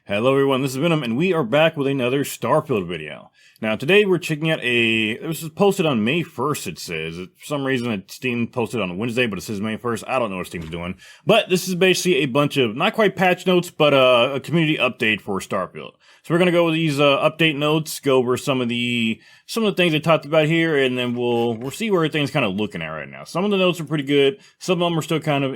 Hello everyone, this is Venom, and we are back with another Starfield video. Now today we're checking out this was posted on May 1st, it says. For some reason Steam posted on Wednesday, but it says May 1st. I don't know what Steam's doing. But this is basically a bunch of, not quite patch notes, but a community update for Starfield. So we're going to go with these update notes, go over some of the things I talked about here, and then we'll see where everything's kind of looking at right now. Some of the notes are pretty good, some of them are still kind of,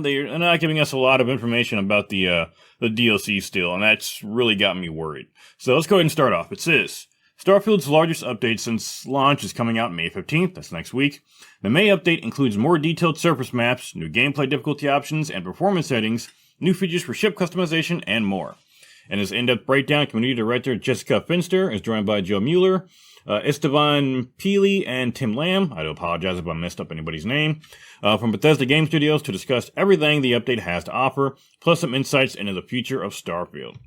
they're not giving us a lot of information about the DLC still, and that's really got me worried. So let's go ahead and start off. It says, Starfield's largest update since launch is coming out May 15th, that's next week. The May update includes more detailed surface maps, new gameplay difficulty options and performance settings, new features for ship customization, and more. In his in-depth breakdown, community director Jessica Finster is joined by Joe Mueller, Esteban Peely, and Tim Lamb. I do apologize if I messed up anybody's name. From Bethesda Game Studios to discuss everything the update has to offer, plus some insights into the future of Starfield.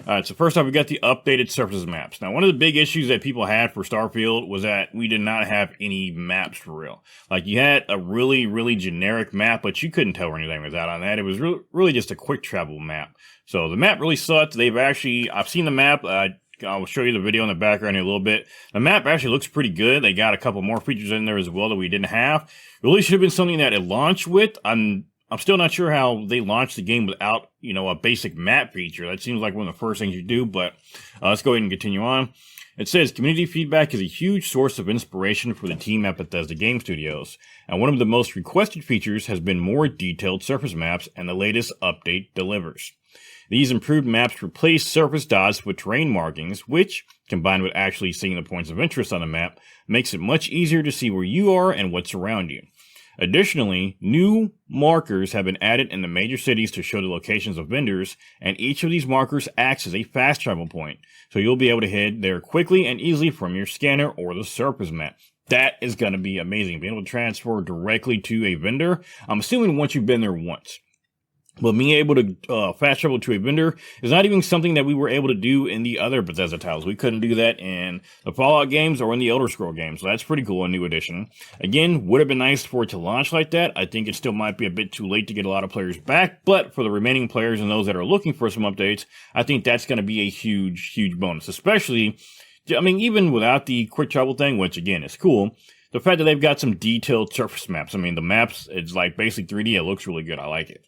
Alright, so first off, we got the updated surfaces maps. Now, one of the big issues that people had for Starfield was that we did not have any maps for real. Like, you had a really, really generic map, but you couldn't tell where anything was out on that. It was really just a quick travel map. So the map really sucked. I've seen the map. I'll show you the video in the background here a little bit. The map actually looks pretty good. They got a couple more features in there as well that we didn't have. Really should have been something that it launched with. I'm still not sure how they launched the game without, a basic map feature. That seems like one of the first things you do, but let's go ahead and continue on. It says, community feedback is a huge source of inspiration for the team at Bethesda Game Studios, and one of the most requested features has been more detailed surface maps, and the latest update delivers. These improved maps replace surface dots with terrain markings, which, combined with actually seeing the points of interest on the map, makes it much easier to see where you are and what's around you. Additionally, new markers have been added in the major cities to show the locations of vendors, and each of these markers acts as a fast travel point, so you'll be able to head there quickly and easily from your scanner or the surface map. That is going to be amazing, being able to transfer directly to a vendor. I'm assuming once you've been there once. But being able to fast travel to a vendor is not even something that we were able to do in the other Bethesda titles. We couldn't do that in the Fallout games or in the Elder Scrolls games, so that's pretty cool, a new addition. Again, would have been nice for it to launch like that. I think it still might be a bit too late to get a lot of players back, but for the remaining players and those that are looking for some updates, I think that's going to be a huge, huge bonus. Especially, even without the quick travel thing, which again is cool, the fact that they've got some detailed surface maps. The maps, it's like basically 3D. It looks really good. I like it.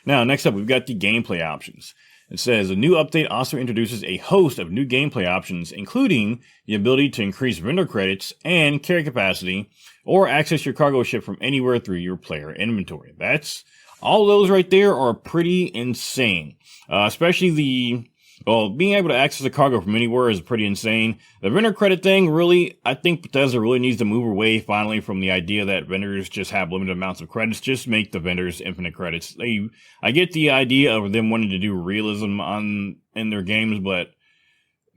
Now, next up, we've got the gameplay options. It says, a new update also introduces a host of new gameplay options, including the ability to increase vendor credits and carry capacity, or access your cargo ship from anywhere through your player inventory. All those right there are pretty insane. Especially being able to access a cargo from anywhere is pretty insane. The vendor credit thing, really, I think Bethesda really needs to move away finally from the idea that vendors just have limited amounts of credits. Just make the vendors infinite credits. I get the idea of them wanting to do realism in their games, but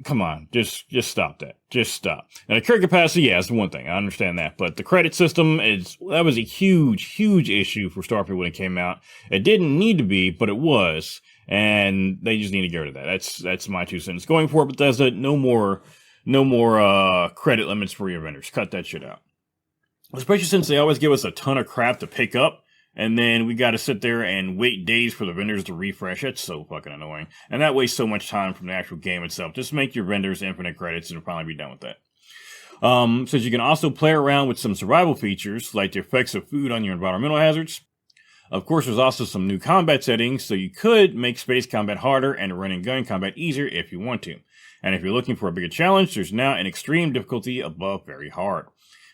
come on, just stop that. Just stop. And the carry capacity, yeah, it's one thing. I understand that. But the credit system, that was a huge, huge issue for Starfield when it came out. It didn't need to be, but it was. And they just need to get rid of that. That's my 2 cents. Going forward, Bethesda, no more credit limits for your vendors. Cut that shit out. Especially since they always give us a ton of crap to pick up, and then we got to sit there and wait days for the vendors to refresh. It's so fucking annoying. And that wastes so much time from the actual game itself. Just make your vendors infinite credits and you'll probably be done with that. Says you can also play around with some survival features, like the effects of food on your environmental hazards. Of course, there's also some new combat settings, so you could make space combat harder and run and gun combat easier if you want to. And if you're looking for a bigger challenge, there's now an extreme difficulty above very hard.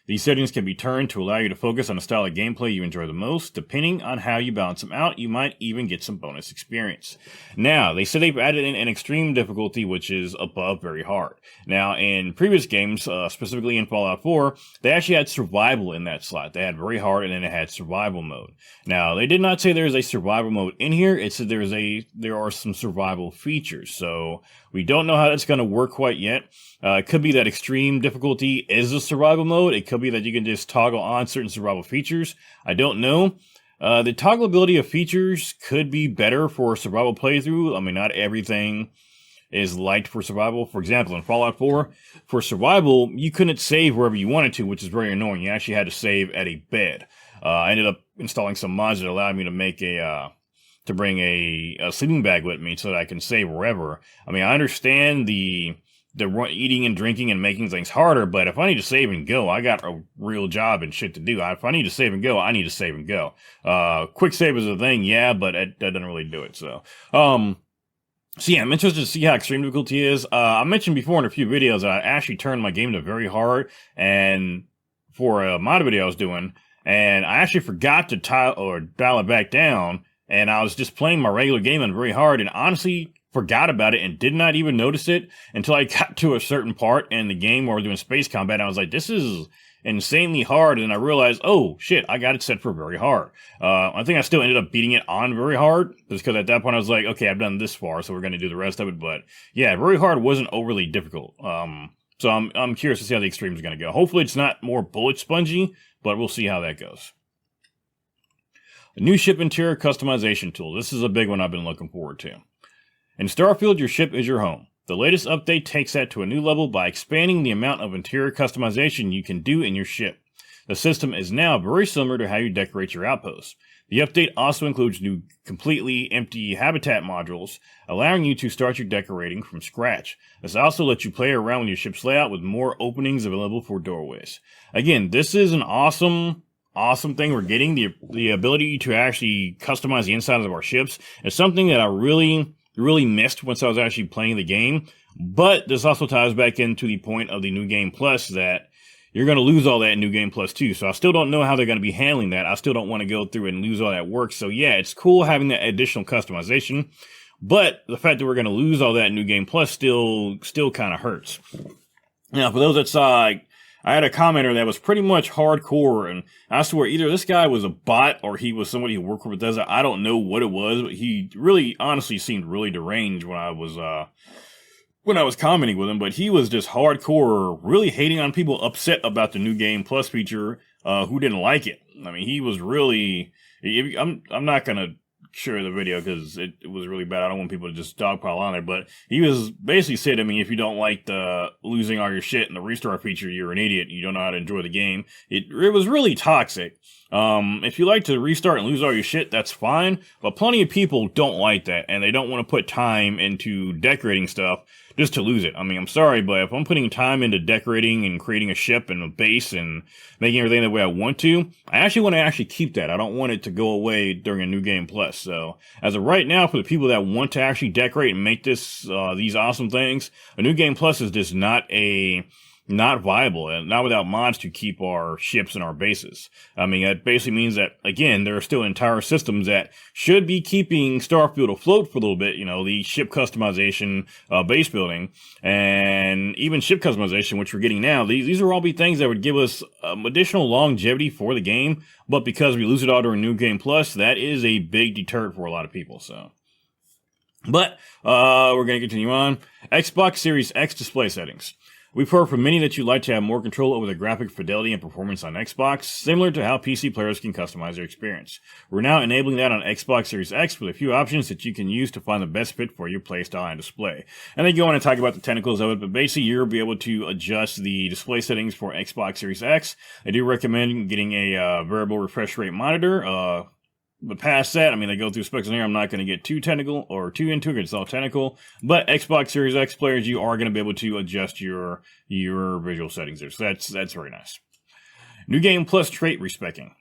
These settings can be turned to allow you to focus on a style of gameplay you enjoy the most. Depending on how you balance them out, you might even get some bonus experience. Now, they said they've added in an extreme difficulty, which is above very hard. Now, in previous games, specifically in Fallout 4, they actually had survival in that slot. They had very hard and then it had survival mode. Now, they did not say there's a survival mode in here. It said there are some survival features. So, we don't know how that's going to work quite yet. It could be that extreme difficulty is a survival mode. It could be that you can just toggle on certain survival features. I don't know. The toggleability of features could be better for a survival playthrough. Not everything is liked for survival. For example, in Fallout 4, for survival, you couldn't save wherever you wanted to, which is very annoying. You actually had to save at a bed. I ended up installing some mods that allowed me to make bring a sleeping bag with me so that I can save wherever. I mean, I understand the eating and drinking and making things harder, but if I need to save and go, I got a real job and shit to do. If I need to save and go, I need to save and go. Quick save is a thing, yeah, but that doesn't really do it. So yeah, I'm interested to see how extreme difficulty is. I mentioned before in a few videos that I actually turned my game to very hard, and for a mod video I was doing, and I actually forgot to dial it back down, and I was just playing my regular game on very hard, and honestly forgot about it and did not even notice it until I got to a certain part in the game where we're doing space combat, and I was like, this is insanely hard, and I realized, oh shit, I got it set for very hard. I think I still ended up beating it on very hard, just because at that point I was like, okay, I've done this far, so we're going to do the rest of it. But yeah, very hard wasn't overly difficult. So I'm curious to see how the extreme is going to go. Hopefully it's not more bullet spongy, but we'll see how that goes. A new ship interior customization tool. This is a big one I've been looking forward to. In Starfield, your ship is your home. The latest update takes that to a new level by expanding the amount of interior customization you can do in your ship. The system is now very similar to how you decorate your outposts. The update also includes new completely empty habitat modules, allowing you to start your decorating from scratch. This also lets you play around with your ship's layout with more openings available for doorways. Again, this is an awesome thing we're getting. The ability to actually customize the insides of our ships is something that I really missed once I was actually playing the game. But this also ties back into the point of the New Game Plus that you're going to lose all that in New Game Plus too. So I still don't know how they're going to be handling that. I still don't want to go through and lose all that work. So yeah, it's cool having that additional customization, but the fact that we're going to lose all that in New Game Plus still kind of hurts. Now, for those that saw, I had a commenter that was pretty much hardcore, and I swear either this guy was a bot or he was somebody who worked for Bethesda. I don't know what it was, but he really honestly seemed really deranged when I was commenting with him, but he was just hardcore, really hating on people upset about the New Game Plus feature, who didn't like it. I mean, he was really, I'm not gonna share the video because it was really bad. I don't want people to just dogpile on it, but he was basically saying to me, if you don't like the losing all your shit and the restart feature, you're an idiot. You don't know how to enjoy the game. It was really toxic. If you like to restart and lose all your shit, that's fine, but plenty of people don't like that, and they don't want to put time into decorating stuff just to lose it. I mean, I'm sorry, but if I'm putting time into decorating and creating a ship and a base and making everything the way I want to, I actually want to keep that. I don't want it to go away during a New Game Plus. So, as of right now, for the people that want to actually decorate and make this, these awesome things, a New Game Plus is just not viable, and not without mods to keep our ships and our bases. I mean, that basically means that, again, there are still entire systems that should be keeping Starfield afloat for a little bit, you know, the ship customization, base building, and even ship customization, which we're getting now. These are all be things that would give us additional longevity for the game, but because we lose it all during New Game Plus, that is a big deterrent for a lot of people, so. But, we're gonna continue on. Xbox Series X display settings. We've heard from many that you'd like to have more control over the graphic fidelity and performance on Xbox, similar to how PC players can customize their experience. We're now enabling that on Xbox Series X with a few options that you can use to find the best fit for your playstyle and display. And then go on and talk about the technicals of it, but basically you'll be able to adjust the display settings for Xbox Series X. I do recommend getting a variable refresh rate monitor. But past that, I mean, they go through specs in here. I'm not going to get too technical or too into it. It's all technical. But Xbox Series X players, you are going to be able to adjust your visual settings there. So that's very nice. New Game Plus trait respecking.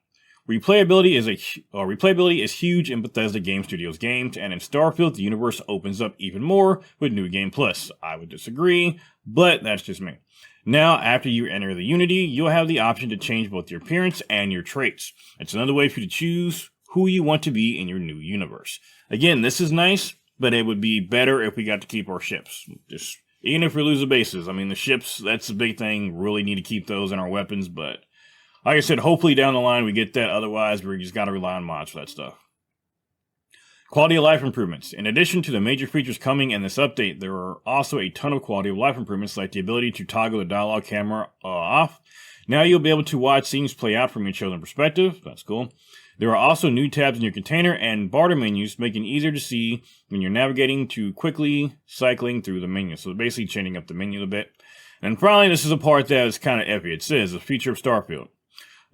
Replayability is huge in Bethesda Game Studios games, and in Starfield, the universe opens up even more with New Game Plus. I would disagree, but that's just me. Now, after you enter the Unity, you'll have the option to change both your appearance and your traits. It's another way for you to choose who you want to be in your new universe. Again, this is nice, but it would be better if we got to keep our ships. Just even if we lose the bases. I mean, the ships, that's the big thing. Really need to keep those in our weapons, but like I said, hopefully down the line we get that. Otherwise, we just got to rely on mods for that stuff. Quality of life improvements. In addition to the major features coming in this update, there are also a ton of quality of life improvements, like the ability to toggle the dialogue camera off. Now you'll be able to watch scenes play out from your chosen perspective. That's cool. There are also new tabs in your container and barter menus, making it easier to see when you're navigating to quickly cycling through the menu. So basically changing up the menu a bit. And finally, this is a part that is kind of iffy. It says, a feature of Starfield.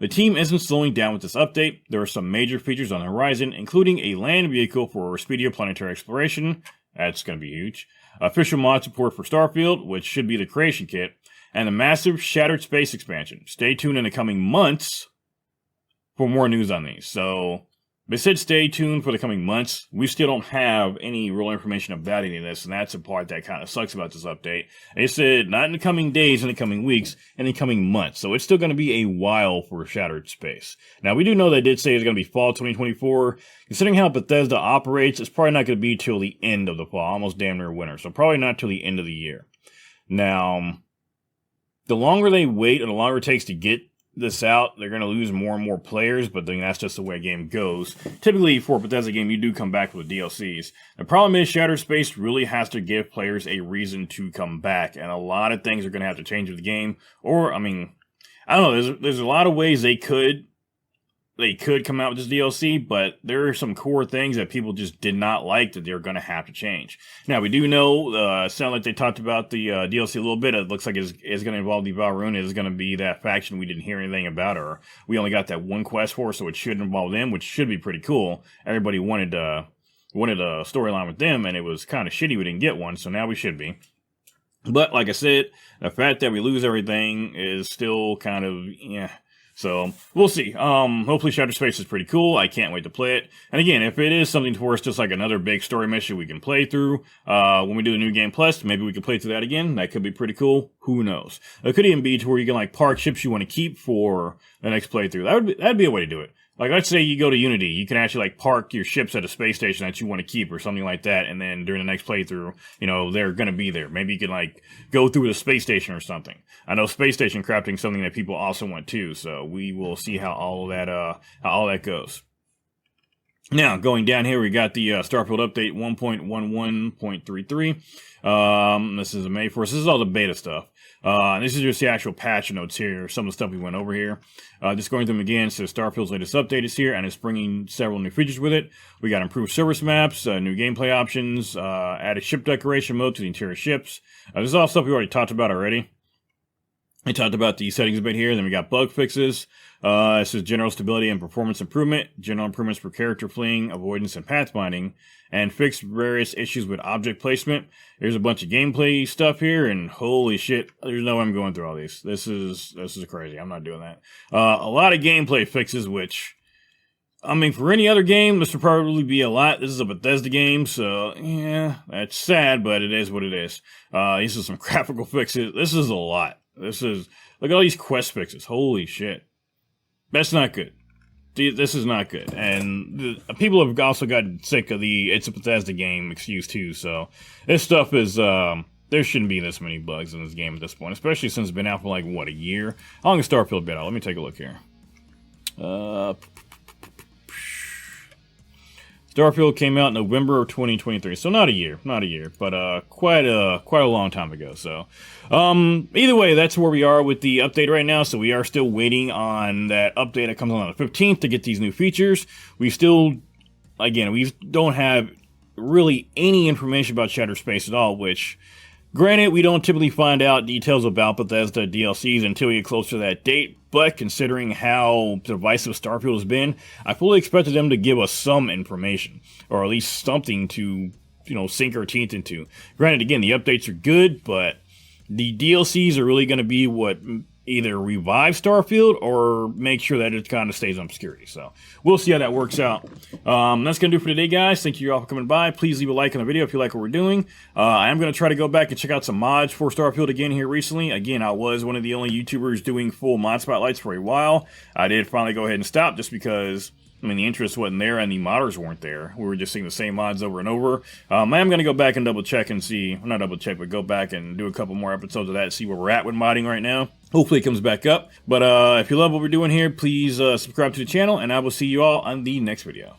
The team isn't slowing down with this update. There are some major features on the horizon, including a land vehicle for speedier planetary exploration. That's going to be huge. Official mod support for Starfield, which should be the creation kit, and a massive Shattered Space expansion. Stay tuned in the coming months for more news on these. So, they said stay tuned for the coming months. We still don't have any real information about any of this, and that's the part that kind of sucks about this update. They said not in the coming days, in the coming weeks, in the coming months. So it's still going to be a while for Shattered Space. Now, we do know they did say it's going to be fall 2024. Considering how Bethesda operates, it's probably not going to be till the end of the fall, almost damn near winter. So probably not till the end of the year. Now, the longer they wait, and the longer it takes to get this out, they're going to lose more and more players, but then that's just the way a game goes. Typically, for a Bethesda game, you do come back with DLCs. The problem is Shattered Space really has to give players a reason to come back, and a lot of things are going to have to change with the game. Or, I mean, I don't know, there's a lot of ways they could come out with this DLC, but there are some core things that people just did not like that they're going to have to change. Now, we do know, sound like they talked about the DLC a little bit. It looks like it's going to involve the Valrune. It's going to be that faction we didn't hear anything about, or we only got that one quest for, so it should involve them, which should be pretty cool. Everybody wanted a storyline with them, and it was kind of shitty we didn't get one, so now we should be. But, like I said, the fact that we lose everything is still kind of, yeah. So, we'll see. Hopefully Shattered Space is pretty cool. I can't wait to play it. And again, if it is something for us, just like another big story mission we can play through, when we do the New Game Plus, maybe we can play through that again. That could be pretty cool. Who knows? It could even be to where you can, like, park ships you want to keep for the next playthrough. That'd be a way to do it. Like, let's say you go to Unity, you can actually, like, park your ships at a space station that you want to keep or something like that, and then during the next playthrough, you know, they're going to be there. Maybe you can, like, go through the space station or something. I know space station crafting is something that people also want too, so we will see how all that goes. Now, going down here, we got the Starfield update 1.11.33. This is a May 1st. This is all the beta stuff. This is just the actual patch notes here, some of the stuff we went over here. Just going through them again, so Starfield's latest update is here, and it's bringing several new features with it. We got improved service maps, new gameplay options, added ship decoration mode to the interior ships. This is all stuff we already talked about already. I talked about the settings a bit here, then we got bug fixes. This is general stability and performance improvement, general improvements for character fleeing, avoidance, and pathfinding, and fixed various issues with object placement. There's a bunch of gameplay stuff here, and holy shit, there's no way I'm going through all these. This is crazy. I'm not doing that. A lot of gameplay fixes, which, I mean, for any other game, this would probably be a lot. This is a Bethesda game, so, yeah, that's sad, but it is what it is. These are some graphical fixes. This is a lot. Look at all these quest fixes. Holy shit. That's not good. This is not good. And people have also gotten sick of the it's a Bethesda game excuse too, so this stuff is, there shouldn't be this many bugs in this game at this point, especially since it's been out for like, what, a year? How long has Starfield been out? Let me take a look here. Starfield came out in November of 2023, so not a year, but quite a long time ago. So, either way, that's where we are with the update right now. So we are still waiting on that update that comes on the 15th to get these new features. We still, again, we don't have really any information about Shattered Space at all, which, granted, we don't typically find out details about Bethesda DLCs until we get closer to that date, but considering how divisive Starfield has been, I fully expected them to give us some information, or at least something to, you know, sink our teeth into. Granted, again, the updates are good, but the DLCs are really going to be what either revive Starfield or make sure that it kind of stays in obscurity. So we'll see how that works out. That's going to do for today, guys. Thank you all for coming by. Please leave a like on the video if you like what we're doing. I am going to try to go back and check out some mods for Starfield again here recently. Again, I was one of the only YouTubers doing full mod spotlights for a while. I did finally go ahead and stop just because, I mean, the interest wasn't there and the modders weren't there. We were just seeing the same mods over and over. I am going to go back and double check and see, well, not double check, but go back and do a couple more episodes of that, see where we're at with modding right now. Hopefully it comes back up. But if you love what we're doing here, please subscribe to the channel, and I will see you all on the next video.